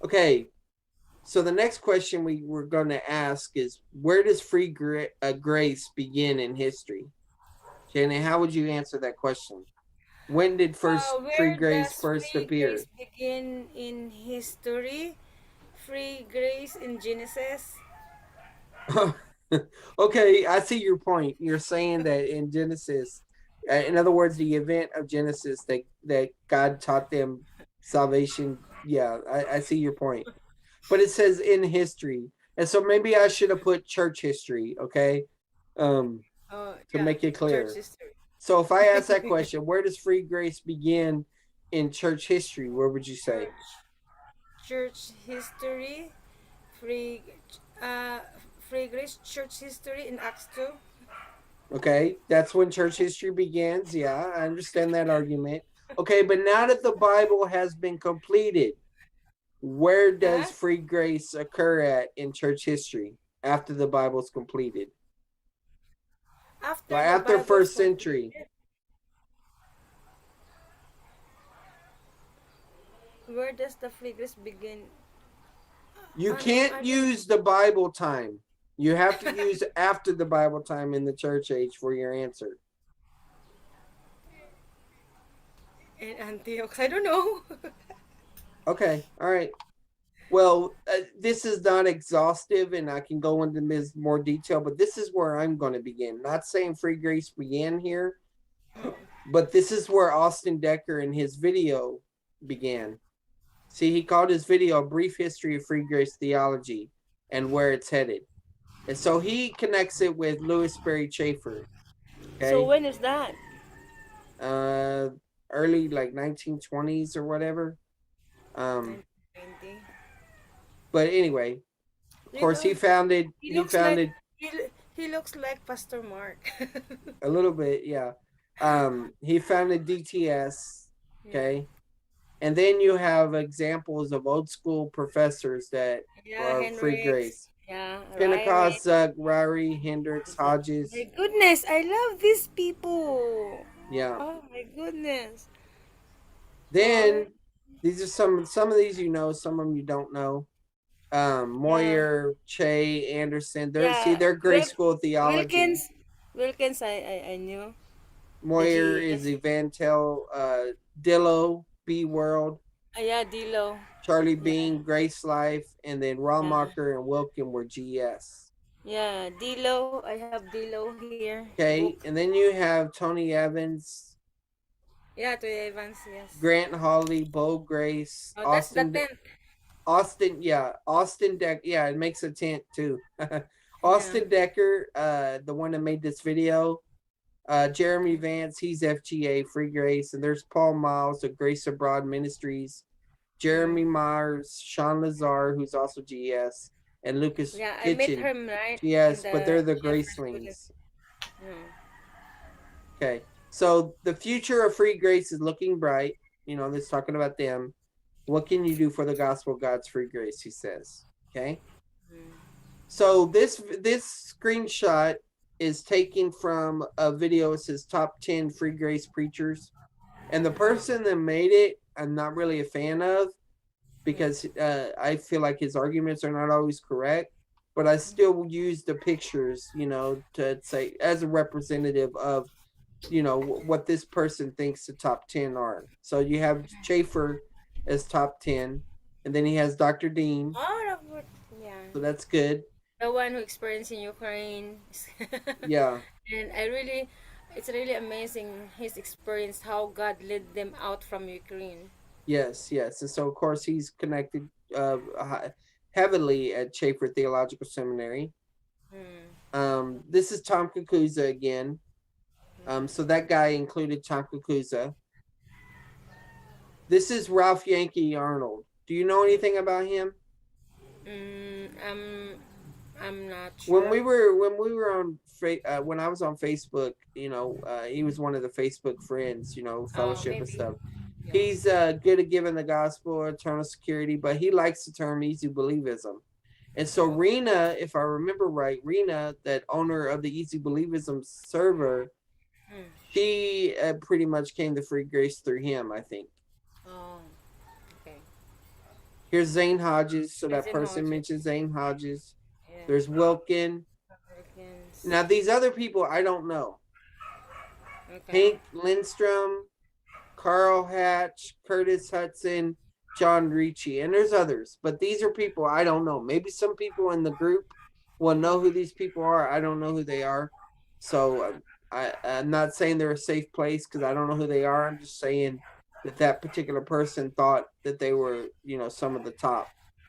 Okay, so the next question we were going to ask is, where does grace begin in history? Jenny, how would you answer that question? When did first free Where grace does first free appear? grace begin in history? Free grace in Genesis? Okay, I see your point. You're saying that in Genesis, in other words, the event of Genesis, that God taught them salvation. Yeah, I see your point. But it says in history, and so maybe I should have put church history. Okay, um, Oh, to yeah. make it Church clear. history. So if I ask that question, where does free grace begin in church history? Where would you say? Church. Church history. Free. Uh, free grace church history in Acts 2. Okay, that's when church history begins. Yeah, I understand that argument. Okay, but now that the Bible has been completed, where does Huh? free grace occur at in church history after the Bible's completed? After Well, the after Bible's first century. completed, where does the free grace begin? You No, can't I don't. use the Bible time. You have to use after the Bible time in the church age for your answer. In Antioch, I don't know. Okay, all right. Well, this is not exhaustive, and I can go into more detail, but this is where I'm going to begin. Not saying free grace began here, but this is where Austin Decker in his video began. See, he called his video "A Brief History of Free Grace Theology and Where It's Headed," and so he connects it with Louis Sperry Chafer. So Okay, when is that? uh, early like 1920s or whatever. Um, 1920. but anyway, of You course, he know, founded he he looks like founded he looks like Pastor Mark. a little bit, yeah. He founded DTS, Yeah. okay, and then you have examples of old school professors that Yeah, are free Henrix. grace. Yeah, Ryrie. Pentecost, Zuck, Ryrie, Hendricks, My Hodges, goodness, I love these people. yeah. Oh my goodness. Oh, Then these are some of these you know, some of them you don't know. yeah. Moyer, Che, Anderson. Yeah. They're grade school theology. Wilkins. Wilkins, I knew. The Moyer is GES. Evantel, Dillo, B World, Yeah, Dilo. Charlie Yeah. Bean, Grace Life, and then Yeah. Ronmacher and Wilkin were GS. Yeah, Dilo. I have Dilo here. Book. Okay, and then you have Tony Evans, Yeah, to Evans, yes. Grant Hawley, Bo Grace, Oh, that's the 10th. Austin Decker. Yeah, it makes a tent too. Yeah. Austin Decker, the one that made this video. Jeremy Vance, he's FGA Free Grace, and there's Paul Miles of Grace Abroad Ministries. Jeremy Mm. Myers, Sean Lazar, who's also GS, and Lucas Yeah, I met Kitchen, him right in GS, but the they're the Shepherd Student. Gracelings. Mm. Okay, so the future of Free Grace is looking bright. You know, this talking about them. What can you do for the gospel of God's free grace? He says. Okay, Mm. so this screenshot is taken from a video. It says top 10 free grace preachers, and the person that made it, I'm not really a fan of because I feel like his arguments are not always correct. But I still use the pictures, you know, to say as a representative of, you know, what this person thinks the top 10 are. So you have Schaefer as top 10, and then he has Dr. Dean. Oh, yeah. So that's good. The one who experienced in Ukraine. Yeah. And it's really amazing his experience, how God led them out from Ukraine. Yes. Yes. And so, of course, he's connected heavily at Schaefer Theological Seminary. Mm. This is Tom Kakuza again. So that guy included Tom Kakuza. This is Ralph Yankee Arnold. Do you know anything about him? Mm, I'm not When sure. we were on when I was on Facebook, you know, he was one of the Facebook friends, you know, Oh, fellowship and maybe. stuff. Yeah. He's good at giving the gospel, eternal security, but he likes the term easy believism. And so Oh. Rena, if I remember right, Rena, that owner of the Easy Believism server, Mm. she pretty much came to free grace through him, I think. Oh. Okay. Here's Zane Hodges. So that Zane person Hodges. mentioned Zane Hodges. Yeah. There's Wilkin. Wilkins. Now these other people I don't know. Okay. Hank Lindstrom, Carl Hatch, Curtis Hudson, John Ricci, and there's others, but these are people I don't know. Maybe some people in the group will know who these people are. I don't know who they are. So I'm not saying they're a safe place because I don't know who they are. I'm just saying that particular person thought that they were, some of the top.